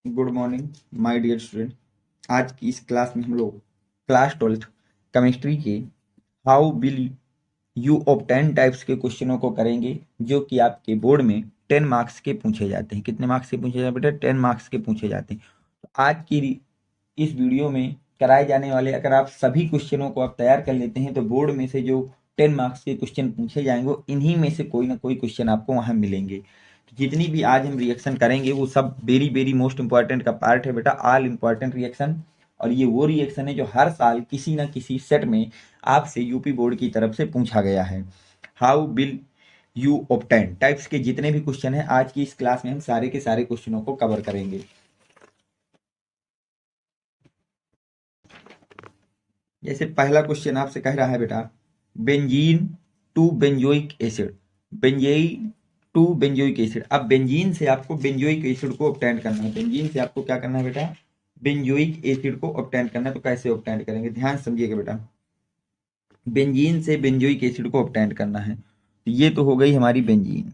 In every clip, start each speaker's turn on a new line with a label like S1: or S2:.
S1: Good morning my dear student. आज की इस क्लास में हम लोग क्लास 12th केमिस्ट्री के how will you obtain types के क्वेश्चनों को करेंगे, जो कि आपके बोर्ड में 10 मार्क्स के पूछे जाते हैं। कितने मार्क्स के पूछे जाते हैं बेटा? 10 मार्क्स के पूछे जाते हैं। तो आज की इस वीडियो में कराए जाने वाले, अगर आप सभी क्वेश्चनों को आप तैयार कर लेते हैं तो बोर्ड में से जो 10 मार्क्स के क्वेश्चन पूछे जाएंगे इन्हीं में से कोई ना कोई क्वेश्चन आपको वहां मिलेंगे। तो जितनी भी आज हम रिएक्शन करेंगे वो सब वेरी वेरी मोस्ट इंपॉर्टेंट का पार्ट है बेटा, ऑल इंपॉर्टेंट रिएक्शन। और ये वो रिएक्शन है जो हर साल किसी ना किसी सेट में आपसे यूपी बोर्ड की तरफ से पूछा गया है। How will you obtain types के जितने भी क्वेश्चन हैं आज की इस क्लास में हम सारे के सारे क्वेश्चनों को कवर करेंगे। जैसे पहला क्वेश्चन आपसे कह रहा है बेटा, benzene to benzoic acid. Benzene to benzoic acid. अब बेंजीन से आपको बेंजोइक एसिड को ऑब्टेन करना है। बेंजीन से आपको क्या करना है बेटा? बेंजोइक एसिड को ऑब्टेन करना है। तो कैसे ऑब्टेन करेंगे, ध्यान समझिएगा बेटा। बेंजीन से बेंजोइक एसिड को ऑब्टेन करना है। तो ये तो हो गई हमारी बेंजीन।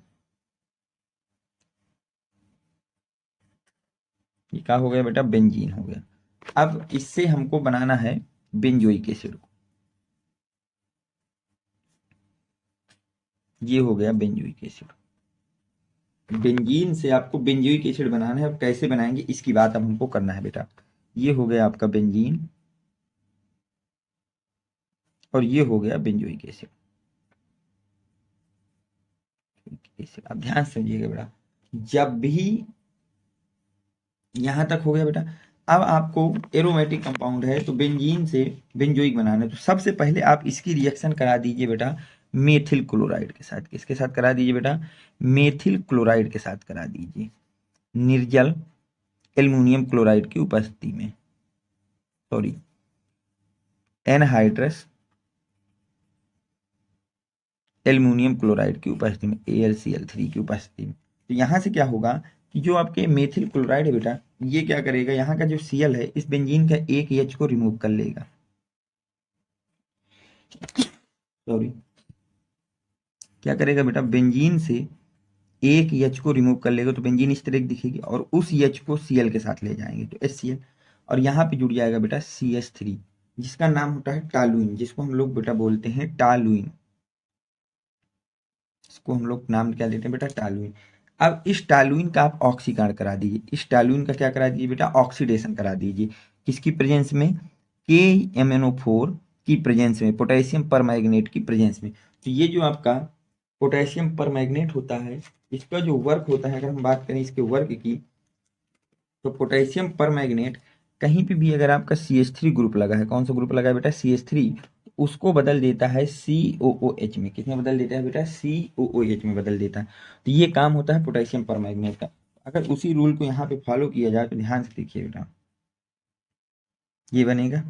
S1: ये क्या हो गया बेटा? बेंजीन हो गया। अब इससे हमको बनाना है बेंजोइक एसिड को। ये हो गया बेंजोइक एसिड। बेंजीन से आपको बेंजोइक एसिड बनाना है। अब कैसे बनाएंगे इसकी बात अब हमको करना है बेटा। ये हो गया आपका बेंजीन और ये हो गया बेंजोइक एसिड। अब ध्यान से समझिएगा बेटा, जब भी यहां तक हो गया बेटा, अब आपको एरोमेटिक कंपाउंड है तो बेंजीन से बेंजोइक बनाना है। तो सबसे पहले आप इसकी रिएक्शन करा दीजिए बेटा मेथिल क्लोराइड के साथ। किसके साथ करा दीजिए बेटा? मेथिल क्लोराइड के साथ करा दीजिए, निर्जल एल्युमिनियम क्लोराइड की उपस्थिति में, सॉरी एनहाइड्रस एल्युमिनियम क्लोराइड की उपस्थिति में, AlCl3 की उपस्थिति में। तो यहाँ से क्या होगा कि जो आपके मेथिल क्लोराइड है बेटा, ये क्या करेगा, यहाँ का जो Cl है इस बेंजीन का एक H को रिमूव कर लेगा। सॉरी, क्या करेगा बेटा? बेंजीन से एक H को रिमूव कर लेगा तो बेंजीन इस तरह की दिखेगी और उस H को Cl के साथ ले जाएंगे तो HCl, और यहाँ पे जुड़ जाएगा बेटा CH3, जिसका नाम होता है टालुइन, जिसको हम लोग बेटा बोलते हैं टालुइन। इसको हम लोग नाम क्या देते हैं बेटा? टालुइन। अब इस टालुइन का आप ऑक्सीकरण करा दीजिए। इस टालुइन का क्या करा दीजिए बेटा? ऑक्सीडेशन करा दीजिए। किसकी प्रेजेंस में? KMnO4 की प्रेजेंस में, पोटेशियम परमैंगनेट की प्रेजेंस में। तो ये जो आपका पोटेशियम परमैंगनेट होता है, इसका जो वर्क होता है, अगर हम बात करें इसके वर्क की, तो पोटेशियम परमैंगनेट कहीं पे भी अगर आपका CH3 ग्रुप लगा है, कौन सा ग्रुप लगा है बेटा? CH3, उसको बदल देता है COOH में। किसमें बदल देता है बेटा? COOH में बदल देता है। तो ये काम होता है पोटेशियम परमैंगनेट का। अगर उसी रूल को यहाँ पे फॉलो किया जाए तो ध्यान से देखिए बेटा, ये बनेगा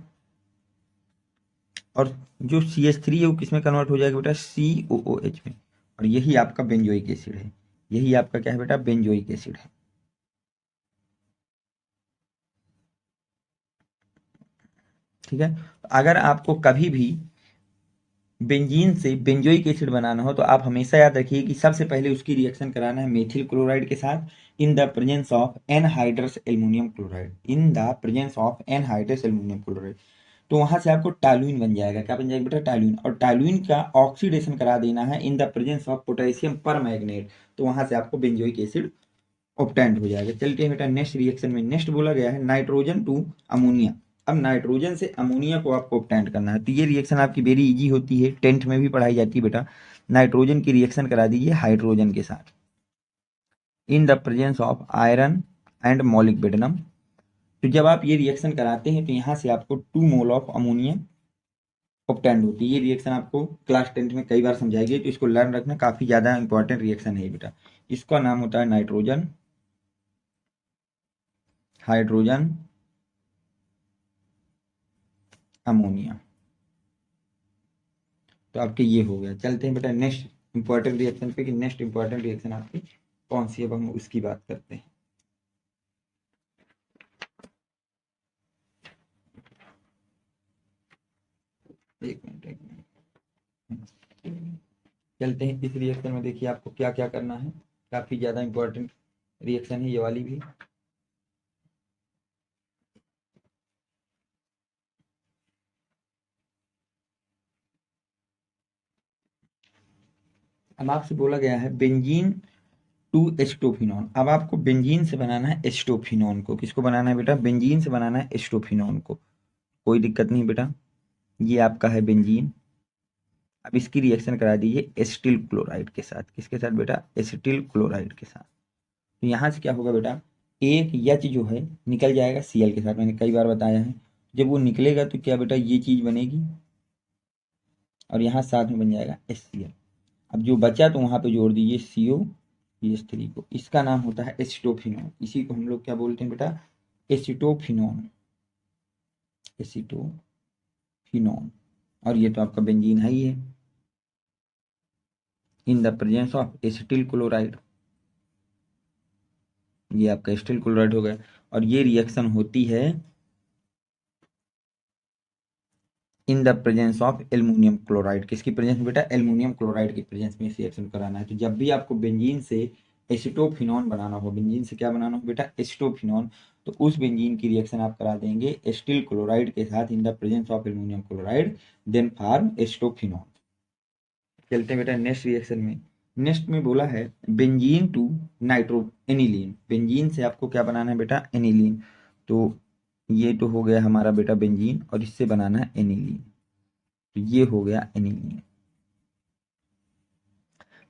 S1: और जो CH3 है वो किसमें कन्वर्ट हो जाएगा बेटा? COOH में। और यही आपका बेंजोइक एसिड है। यही आपका क्या है बेटा? बेंजोइक एसिड है। ठीक है। अगर आपको कभी भी बेंजीन से बेंजोइक एसिड बनाना हो तो आप हमेशा याद रखिए कि सबसे पहले उसकी रिएक्शन कराना है मेथिल क्लोराइड के साथ in the presence of anhydrous aluminium chloride. In the presence of anhydrous aluminium chloride. तो वहां से आपको टालुइन बन जाएगा। क्या बन जाएगा बेटा? टालुइन। और टालुइन का ऑक्सीडेशन करा देना है इन the presence of potassium permanganate. तो वहां से आपको बेंजोइक एसिड ऑब्टेंड हो जाएगा। चलते हैं बेटा नेक्स्ट रिएक्शन में। नेक्स्ट बोला गया है नाइट्रोजन टू अमोनिया। अब नाइट्रोजन से अमोनिया को आपको ऑब्टेंड करना है। तो ये रिएक्शन आपकी वेरी इजी होती है, 10th में भी पढ़ाई जाती है बेटा। नाइट्रोजन की रिएक्शन करा दीजिए हाइड्रोजन के साथ in the presence of iron and molybdenum. तो जब आप ये रिएक्शन कराते हैं तो यहाँ से आपको 2 मोल ऑफ अमोनिया ऑब्टेंड होती है। ये रिएक्शन आपको क्लास 10th में कई बार समझाई गई, तो इसको लर्न रखना, काफी ज्यादा इंपॉर्टेंट रिएक्शन है बेटा। इसका नाम होता है नाइट्रोजन हाइड्रोजन अमोनिया। तो आपके ये हो गया। चलते हैं बेटा नेक्स्ट इंपॉर्टेंट रिएक्शन पे कि नेक्स्ट इंपॉर्टेंट रिएक्शन आपकी कौन सी है, अब हम उसकी बात करते हैं। एक मिनट। चलते हैं इस रिएक्शन में। देखिए आपको क्या क्या करना है, काफी ज्यादा इंपॉर्टेंट रिएक्शन है ये वाली भी। अब आपसे बोला गया है बेंजीन टू एस्टोफिनॉन। अब आपको बेंजीन से बनाना है एस्टोफिनॉन को। किसको बनाना है बेटा? बेंजीन से बनाना है एस्टोफिनॉन को। कोई दिक्कत नहीं बेटा, ये आपका है बेंजीन। अब इसकी रिएक्शन करा दीजिए एसिटिल क्लोराइड के साथ। किसके साथ बेटा? एसिटिल क्लोराइड के साथ। तो यहाँ से क्या होगा बेटा, एक एच जो है निकल जाएगा Cl के साथ। मैंने कई बार बताया है, जब वो निकलेगा तो क्या बेटा, ये चीज बनेगी और यहाँ साथ में बन जाएगा HCl। अब जो बचा तो वहां पे जोड़ दीजिए COCH3 को। इसका नाम होता है एसिटोफिनॉन। इसी को हम लोग क्या बोलते हैं बेटा? एसिटोफिनॉन। एसिटोफिनॉन। और ये तो आपका बेंजीन है ही है, इन the presence of acetyl chloride. ये आपका एसिटिल क्लोराइड हो गया। और ये रिएक्शन होती है इन the presence of aluminium chloride. किसकी प्रेजेंस में बेटा? एल्युमिनियम क्लोराइड की प्रेजेंस में इस रिएक्शन कराना है। तो जब भी आपको बेंजीन से एसिटोफिनॉन बनाना हो, बेंजीन से क्या बनाना हो बेटा? एसिटोफिनॉन, तो उस बेंजीन की रिएक्शन आप करा देंगे एसिटिल क्लोराइड के साथ in the presence of aluminium chloride, then form acetophenone. चलते हैं बेटा नेक्स्ट रिएक्शन में। नेक्स्ट में बोला है benzene to nitro aniline. Benzene से आपको क्या बनाना है बेटा? एनिलीन। तो ये तो हो गया हमारा बेटा बेंजीन, और इससे बनाना है एनिलीन। तो ये हो गया एनिलीन।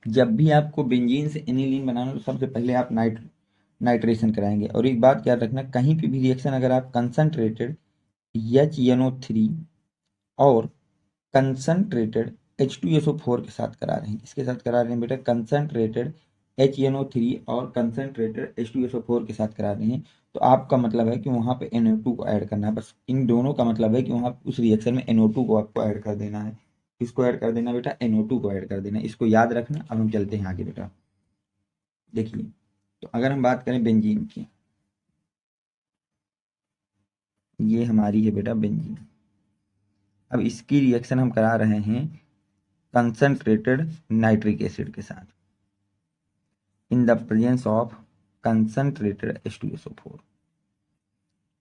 S1: जब भी आपको बेंजीन से एनिलीन बनाना तो सबसे पहले आप नाइट्रेशन कराएंगे। और एक बात याद रखना, कहीं पे भी रिएक्शन अगर आप कंसंट्रेटेड HNO3 और कंसंट्रेटेड H2SO4 के साथ करा रहे हैं। किसके साथ करा रहे हैं बेटा? कंसंट्रेटेड HNO3 और कंसंट्रेटेड H2SO4 के साथ करा रहे हैं, तो आपका मतलब है कि वहां पे NO2 को ऐड करना है। बस इन दोनों का मतलब है कि वहां उस रिएक्शन में NO2 को आपको ऐड कर देना है। किसको ऐड कर देना बेटा? NO2 को ऐड कर देना है। इसको याद रखना। अब हम चलते हैं आगे बेटा। देखिए, तो अगर हम बात करें बेंजीन की, ये हमारी है बेटा बेंजीन। अब इसकी रिएक्शन हम करा रहे हैं कंसंट्रेटेड नाइट्रिक एसिड के साथ in the presence of concentrated H2SO4।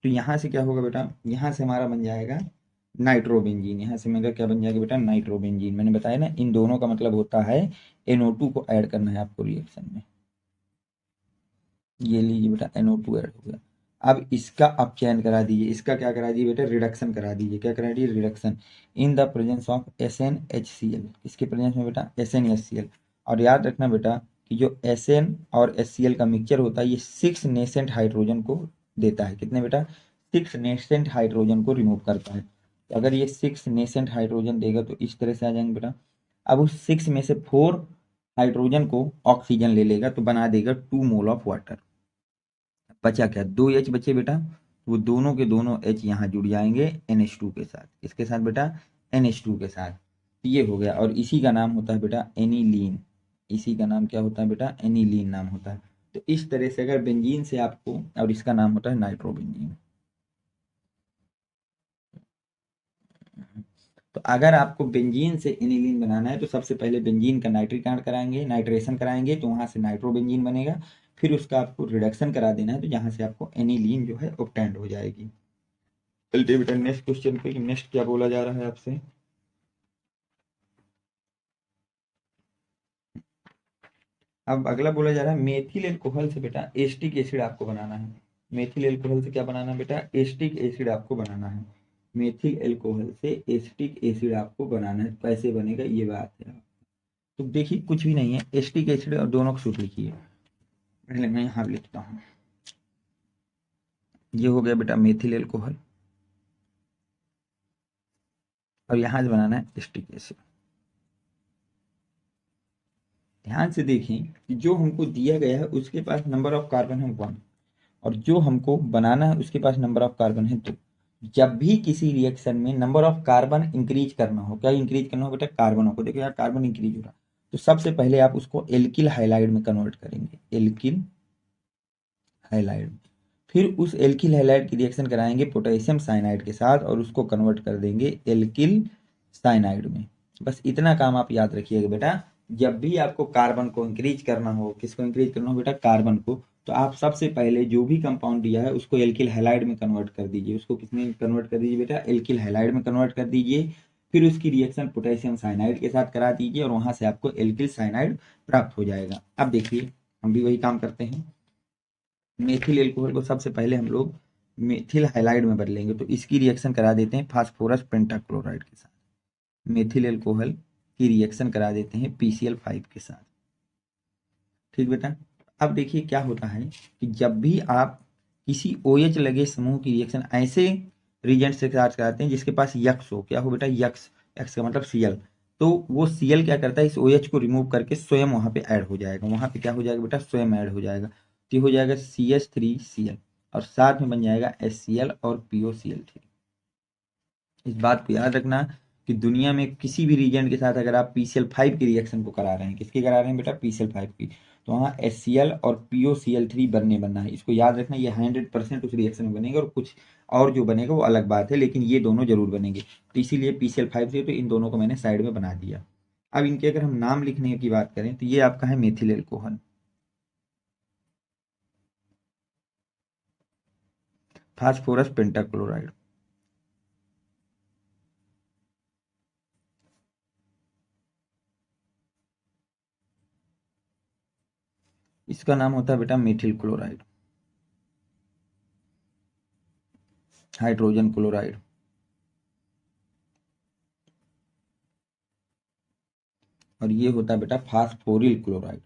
S1: तो यहां से क्या होगा बेटा? यहां से हमारा बन जाएगा नाइट्रोबेंजीन। यहां से मेरा क्या बन जाएगा बेटा? नाइट्रोबेंजीन। मैंने बताया ना, इन दोनों का मतलब होता है NO2 को ऐड करना है आपको रिएक्शन में। ये लीजिए बेटा, NO2 ऐड हो गया। अब इसका आप चयन करा दीजिए। इसका क्या करा दीजिए बेटा? रिडक्शन करा दीजिए। क्या करा दीजिए? Reduction in the presence of SnHCl। किसके प्रेजेंस में बेटा? SnHCl। और याद रखना बेटा कि जो Sn और HCl का मिक्सचर होता है, ये 6 नेसेंट हाइड्रोजन को देता है। कितने बेटा? 6 नेसेंट हाइड्रोजन को रिमूव करता है। तो अगर ये 6 नेसेंट हाइड्रोजन देगा तो इस तरह से आ जाएंगे बेटा। अब उस 6 में से 4 हाइड्रोजन को ऑक्सीजन ले लेगा तो बना देगा 2 मोल ऑफ वाटर। बचा क्या? 2 H बचे बेटा। वो दोनों के दोनों H यहाँ जुड़ जाएंगे NH2 के साथ। किसके साथ बेटा? NH2 के साथ। तो ये हो गया, और इसी का नाम होता है बेटा एनिलीन। इसी का नाम क्या होता है बेटा? एनिलीन नाम होता है। तो इस तरह से अगर बेंजीन से आपको, और इसका नाम होता है नाइट्रोबेंजीन। तो अगर आपको बेंजीन से एनिलीन बनाना है तो सबसे पहले बेंजीन का नाइट्रिक कराएंगे, नाइट्रेशन कराएंगे, तो वहां से नाइट्रोबेंजीन बनेगा। फिर उसका आपको रिडक्शन करा देना है, तो जहां से आपको एनिलीन जो है ऑब्टेंड हो जाएगी। चलते बेटा नेक्स्ट क्वेश्चन पे। नेक्स्ट क्या बोला जा रहा है आपसे? अब अगला बोला जा रहा है मेथिल एल्कोहल से बेटा एस्टिक एसिड आपको बनाना है। मेथिल एल्कोहल से क्या बनाना है बेटा? एस्टिक एसिड आपको बनाना है। मेथिल एल्कोहल से एस्टिक एसिड आपको बनाना है। कैसे बनेगा ये बात है। तो देखिए, कुछ भी नहीं है, एस्टिक एसिड और दोनों को सूत्र लिखिए। पहले मैं यहाँ लिखता हूँ। ये हो गया बेटा मेथिल एल्कोहल, और यहां से बनाना है एस्टिक एसिड। ध्यान से देखें कि जो हमको दिया गया है उसके पास नंबर ऑफ कार्बन है 1, और जो हमको बनाना है उसके पास नंबर ऑफ कार्बन है 2। जब भी किसी रिएक्शन में नंबर ऑफ कार्बन इंक्रीज करना हो, क्या इंक्रीज करना हो बेटा? कार्बनों को। देखो यार, कार्बन इंक्रीज हो रहा है, तो सबसे पहले आप उसको एल्किल हाइलाइड में कन्वर्ट करेंगे। Alkyl halide. फिर उस एल्किल हाइलाइड की रिएक्शन कराएंगे पोटेशियम साइनाइड के साथ, और उसको कन्वर्ट कर देंगे एल्किल साइनाइड में। बस इतना काम आप याद रखिएगा बेटा। जब भी आपको कार्बन को इंक्रीज करना हो, किसको इंक्रीज करना हो बेटा? कार्बन को। तो आप सबसे पहले जो भी कंपाउंड दिया है उसको एल्किल हैलाइड में कन्वर्ट कर दीजिए। उसको किसमें कन्वर्ट कर दीजिए बेटा? एल्किल हैलाइड में कन्वर्ट कर दीजिए। फिर उसकी रिएक्शन पोटेशियम साइनाइड के साथ करा दीजिए और वहां से आपको एल्किल साइनाइड प्राप्त हो जाएगा। अब देखिए हम भी वही काम करते हैं। मेथिल एल्कोहल को सबसे पहले हम लोग मेथिल हाइलाइड में बदलेंगे, तो इसकी रिएक्शन करा देते हैं फास्फोरस पेंटाक्लोराइड के साथ। मेथिल एल्कोहल की रिएक्शन करा देते हैं PCl5 के साथ। ठीक बेटा। अब देखिए क्या होता है कि जब भी आप किसी OH लगे समूह की रिएक्शन ऐसे रिएजेंट से साथ कराते हैं जिसके पास यक्स हो, क्या हो बेटा, यक्स, एक्स का मतलब Cl, तो वो Cl क्या करता है, इस OH को रिमूव करके स्वयं वहां पे ऐड हो जाएगा। वहां पे क्या हो जाएगा बेटा, स्वयं ऐड हो जाएगा। तो हो जाएगा CH3Cl और साथ में बन जाएगा HCl और POCl3। इस बात को याद रखना कि दुनिया में किसी भी रिएजेंट के साथ अगर आप PCl5 की रिएक्शन को करा रहे हैं, किसकी करा रहे हैं बेटा, PCl5 की, तो वहाँ HCl और POCl3 बनना है। इसको याद रखना, ये 100% उस रिएक्शन में बनेगा और कुछ और जो बनेगा वो अलग बात है, लेकिन ये दोनों जरूर बनेंगे। तो इसीलिए PCl5 से तो इन दोनों को मैंने साइड में बना दिया। अब इनके अगर हम नाम लिखने की बात करें तो ये आपका है मेथिल एल्कोहल, फास्फोरस पेंटाक्लोराइड, इसका नाम होता है बेटा मेथिल क्लोराइड, हाइड्रोजन क्लोराइड, और ये होता है बेटा फास्फोरिल क्लोराइड।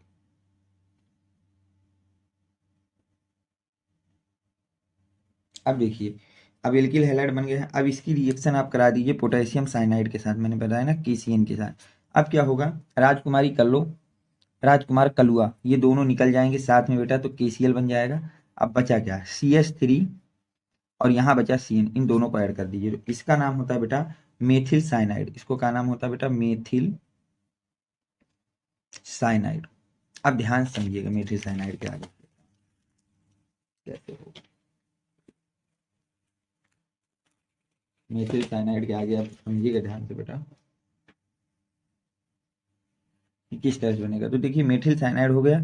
S1: अब देखिए, अब एल्किल हैलाइड बन गया है। अब इसकी रिएक्शन आप करा दीजिए पोटेशियम साइनाइड के साथ, मैंने बताया ना KCN के साथ। अब क्या होगा, राजकुमारी कल्लो, राजकुमार कलुआ, ये दोनों निकल जाएंगे साथ में बेटा, तो KCl बन जाएगा। अब बचा क्या, CH3 और यहाँ बचा CN, इन दोनों को ऐड कर दीजिए, तो इसका नाम होता है बेटा मेथिल साइनाइड। इसको क्या नाम होता है बेटा, मेथिल साइनाइड। अब ध्यान से समझिएगा मेथिल साइनाइड के आगे कैसे होगा। मेथिल साइनाइड के आगे आप समझिएगा ध्यान से बेटा कि किस तरह से बनेगा। तो देखिए मेथिल साइनाइड हो गया।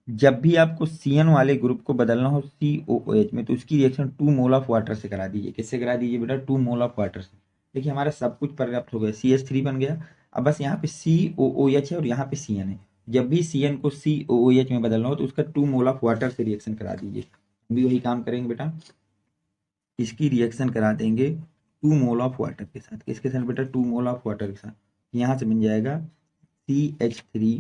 S1: जब भी आपको CN वाले ग्रुप को बदलना हो COOH में, तो उसकी रिएक्शन 2 मोल ऑफ वाटर से करा दीजिए। किससे करा दीजिए बेटा, 2 मोल ऑफ वाटर से। देखिए हमारा सब कुछ पर्याप्त हो गया, CH3 बन गया। अब बस यहाँ पे COOH है और यहाँ पे CN है। जब भी CN को COOH में बदलना हो तो उसका 2 मोल ऑफ वाटर से रिएक्शन करा दीजिए। हम भी वही काम करेंगे बेटा, इसकी रिएक्शन करा देंगे 2 मोल ऑफ वाटर के साथ। किसके साथ बेटा, 2 मोल ऑफ वाटर के साथ। यहाँ से बन जाएगा CH3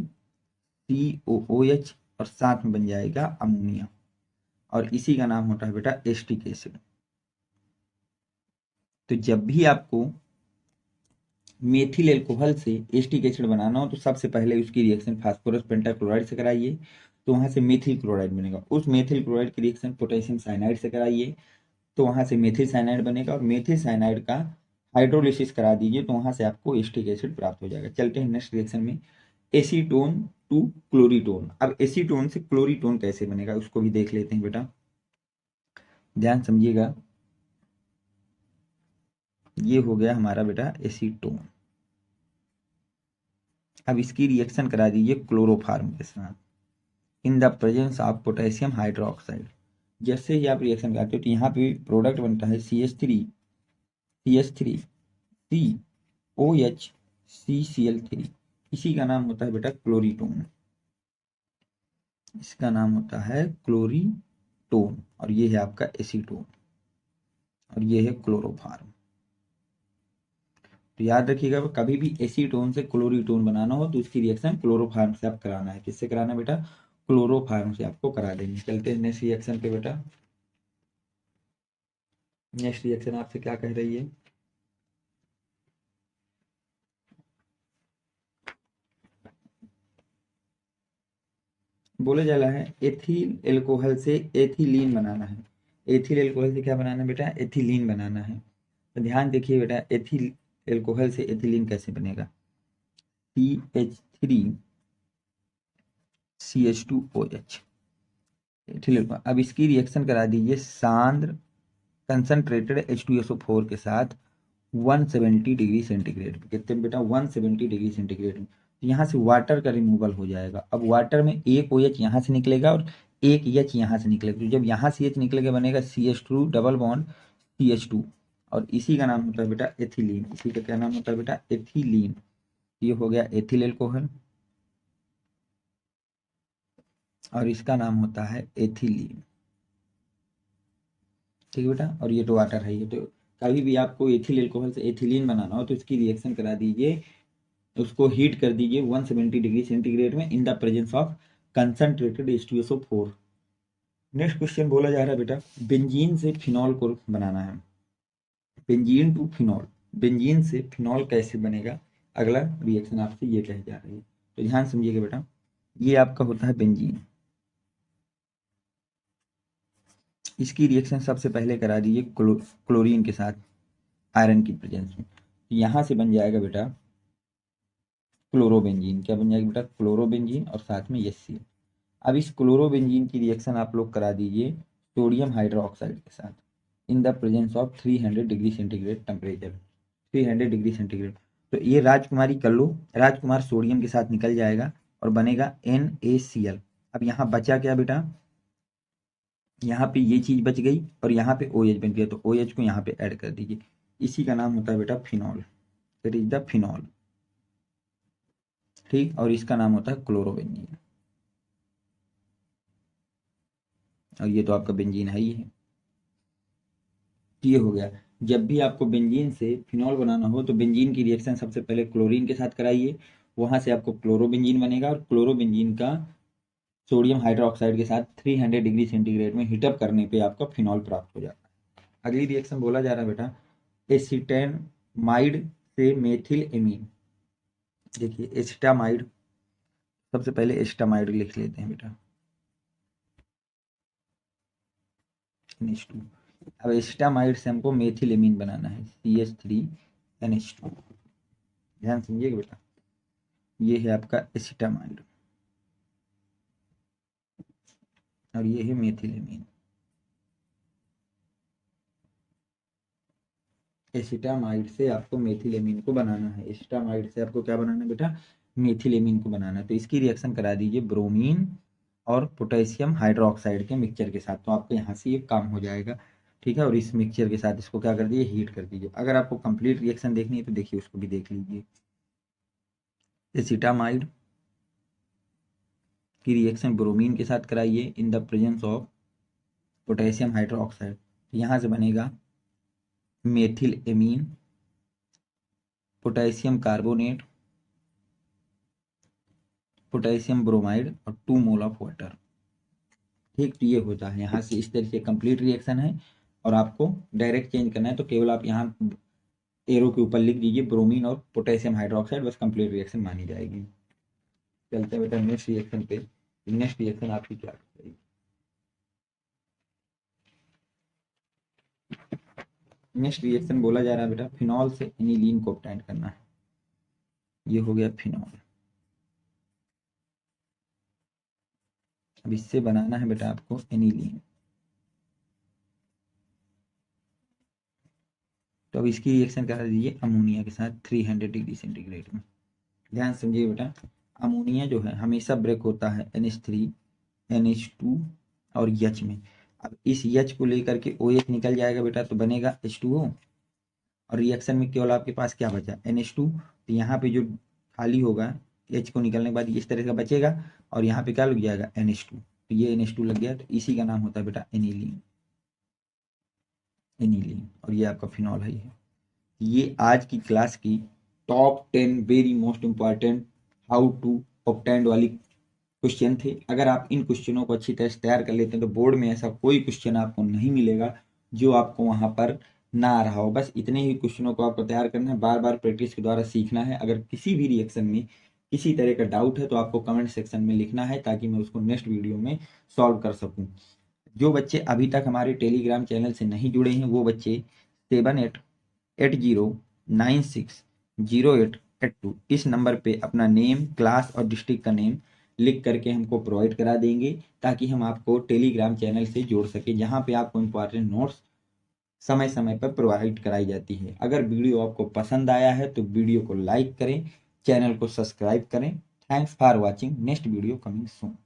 S1: COOH और साथ में बन जाएगा अमोनिया, और इसी का नाम होता है बेटा एस्टिक एसिड। तो जब भी आपको मेथिल एल्कोहल से एस्टिक एसिड बनाना हो तो सबसे पहले उसकी रिएक्शन फास्फोरस पेंटाक्लोराइड से कराइए, तो वहां से मेथिल क्लोराइड बनेगा। उस मेथिल क्लोराइड की रिएक्शन पोटेशियम साइनाइड से कराइए, तो वहां से मेथिल साइनाइड बनेगा, और मेथिल साइनाइड का हाइड्रोलिसिस करा दीजिए, तो वहां से आपको एस्टिक एसिड प्राप्त हो जाएगा। चलते हैं नेक्स्ट रिएक्शन में, एसीटोन टू क्लोरीटोन। अब एसीटोन से क्लोरीटोन कैसे बनेगा उसको भी देख लेते हैं बेटा, ध्यान समझिएगा। ये हो गया हमारा बेटा एसीटोन। अब इसकी रिएक्शन करा दीजिए क्लोरोफार्म के साथ in the presence of potassium hydroxide. जैसे ही आप रिएक्शन करते हो तो यहाँ पे प्रोडक्ट बनता है CH3 COH CCl3, इसी का नाम होता है बेटा क्लोरीटोन। इसका नाम होता है क्लोरीटोन, और ये है आपका एसीटोन, और ये है क्लोरोफार्म। तो याद रखिएगा कभी भी एसीटोन से क्लोरीटोन बनाना हो तो उसकी रिएक्शन क्लोरोफार्म से आप कराना है। किससे कराना है बेटा, क्लोरोफार्म से आपको करा देंगे। चलते हैं नेक्स्ट रिएक्शन पे बेटा। नेक्स्ट रिएक्शन आपसे क्या कह रही है, बोले जा रहा है एथिल एल्कोहल से एथिलीन बनाना है। एथिल एल्कोहल से क्या बनाना है बेटा, एथिलीन बनाना है। तो ध्यान देखिए बेटा, एथिल एल्कोहल से एथिलीन कैसे बनेगा, CH3 CH2OH एथिल एल्कोहल। अब इसकी रिएक्शन करा दीजिए सांद्र कंसंट्रेटेड H2SO4 के साथ 170 डिग्री सेंटीग्रेड पे। कितने बेटा, 170 डिग्री सेंटीग्रेड में। तो यहाँ से वाटर का रिमूवल हो जाएगा। अब वाटर में एक OH यहाँ से निकलेगा और एक H यहाँ से निकलेगा। तो जब यहाँ से H निकलेगा बनेगा CH2 डबल बॉन्ड CH2, और इसी का नाम होता है बेटा एथिलीन। इसी का क्या नाम होता है बेटा? एथिलीन। ये हो गया एथिल एल्कोहल और इसका नाम होता है एथिलीन। ठीक है बेटा। और ये तो वाटर है। ये तो कभी भी आपको एथिल एल्कोहल से एथिलीन बनाना हो तो इसकी रिएक्शन करा दीजिए, उसको हीट कर दीजिए 170 डिग्री सेंटीग्रेड में इन the presence of concentrated H2SO4। Next question बोला जा रहा है बेटा, बेंजीन से फिनॉल को बनाना है। बेंजीन टू फिनॉल, बेंजीन से फिनॉल कैसे बनेगा? अगला रिएक्शन आपसे ये कहे जा रही है, तो ध्यान समझिएगा बेटा। ये आपका होता है बेंजीन। इसकी रिएक्शन सबसे पहले करा दीजिए क्लोरीन के साथ आयरन की प्रेजेंस में। यहां से बन जाएगा बेटा क्लोरोबेंजीन। क्या बन जाएगा बेटा? क्लोरोबेंजीन और साथ में HCl। अब इस क्लोरोबेंजीन की रिएक्शन आप लोग करा दीजिए सोडियम हाइड्रोक्साइड के साथ in the presence of 300 degree centigrade temperature. 300 degree centigrade. तो ये राजकुमारी कर लो, राजकुमार सोडियम के साथ निकल जाएगा और बनेगा NaCl। अब यहाँ बचा क्या बेटा? यहाँ पे ये चीज बच गई और यहाँ पे OH बन गया, तो OH को यहाँ पे ऐड कर दीजिए। इसी का नाम होता है बेटा phenol. That is the phenol. ठीक। और इसका नाम होता है क्लोरोबेंजीन। और ये तो आपका बेंजीन है ही है। ये हो गया। जब भी आपको बेंजीन से फिनॉल बनाना हो तो बेंजीन की रिएक्शन सबसे पहले क्लोरीन के साथ कराइए, वहां से आपको क्लोरोबेंजीन बनेगा और क्लोरोबेंजीन का सोडियम हाइड्रोक्साइड के साथ 300 डिग्री सेंटीग्रेड में हीटअप करने पे आपका फिनॉल प्राप्त हो जाता है। अगली रिएक्शन बोला जा रहा है बेटा एसिटेमाइड से मेथिल एमीन। देखिए एसिटामाइड, सबसे पहले एसिटामाइड लिख लेते हैं बेटा NH2। अब एसिटामाइड से हमको मेथिल एमीन बनाना है CH3NH2। ध्यान समझिएगा बेटा, ये है आपका एसिटामाइड और ये है मेथिल एमीन। एसिटामाइड से आपको मेथिल एमीन को बनाना है। एसिटामाइड से आपको क्या बनाना है बेटा? मेथिल एमीन को बनाना है। तो इसकी रिएक्शन करा दीजिए ब्रोमीन और पोटेशियम हाइड्रोक्साइड के मिक्सचर के साथ, तो आपको यहाँ से ये काम हो जाएगा। ठीक है। और इस मिक्सचर के साथ इसको क्या कर दीजिए? हीट कर दीजिए। अगर आपको कंप्लीट रिएक्शन देखनी है तो देखिए उसको भी देख लीजिए। एसिटामाइड की रिएक्शन ब्रोमीन के साथ कराइए इन the presence of potassium hydroxide. यहाँ से बनेगा methyl amine, potassium carbonate, potassium bromide और 2 मोल ऑफ वाटर। ठीक। तो ये होता है। यहाँ से इस तरह से कंप्लीट रिएक्शन है और आपको डायरेक्ट चेंज करना है तो केवल आप यहाँ एरो के ऊपर लिख दीजिए ब्रोमीन और पोटेशियम हाइड्रोक्साइड, बस कंप्लीट रिएक्शन मानी जाएगी। चलते हैं बेटा नेक्स्ट रिएक्शन पे। नेक्स्ट रिएक्शन आपकी क्या रहेगी? नेक्स्ट रिएक्शन बोला जा रहा है बेटा फिनॉल से एनिलीन को ऑब्टेन करना है। ये हो गया फिनॉल। अब इससे बनाना है बेटा आपको एनिलीन। तो अब इसकी रिएक्शन करा दीजिए अमोनिया के साथ 300 डिग्री सेंटीग्रेड में। ध्यान समझिए बेटा, अमोनिया जो है हमेशा ब्रेक होता है NH3 NH2 और H में। अब इस H को लेकर के OH निकल जाएगा बेटा तो बनेगा H2O और रिएक्शन में केवल आपके पास क्या बचा? NH2। तो यहाँ पे जो खाली होगा H को निकलने के बाद इस तरह का बचेगा और यहाँ पे क्या लग जाएगा? NH2। तो ये NH2 लग गया, तो इसी का नाम होता है बेटा एनिलीन। एनिलीन। और ये आपका फिनॉल है। ये आज की क्लास की top 10 very most important how to obtain वाली क्वेश्चन थे। अगर आप इन क्वेश्चनों को अच्छी तरह से तैयार कर लेते हैं तो बोर्ड में ऐसा कोई क्वेश्चन आपको नहीं मिलेगा जो आपको वहां पर ना आ रहा हो। बस इतने ही क्वेश्चनों को आपको तैयार करना है, बार बार प्रैक्टिस के द्वारा सीखना है। अगर किसी भी रिएक्शन में किसी तरह का डाउट है तो आपको कमेंट सेक्शन में लिखना है ताकि मैं उसको नेक्स्ट वीडियो में सॉल्व कर सकूं। जो बच्चे अभी तक हमारे टेलीग्राम चैनल से नहीं जुड़े हैं वो बच्चे 7880960882 इस नंबर पे अपना नेम, क्लास और डिस्ट्रिक्ट का नेम लिख करके हमको प्रोवाइड करा देंगे ताकि हम आपको टेलीग्राम चैनल से जोड़ सके, जहाँ पे आपको इम्पोर्टेंट नोट्स समय समय पर प्रोवाइड कराई जाती है। अगर वीडियो आपको पसंद आया है तो वीडियो को लाइक करें, चैनल को सब्सक्राइब करें। Thanks for watching. Next video coming soon.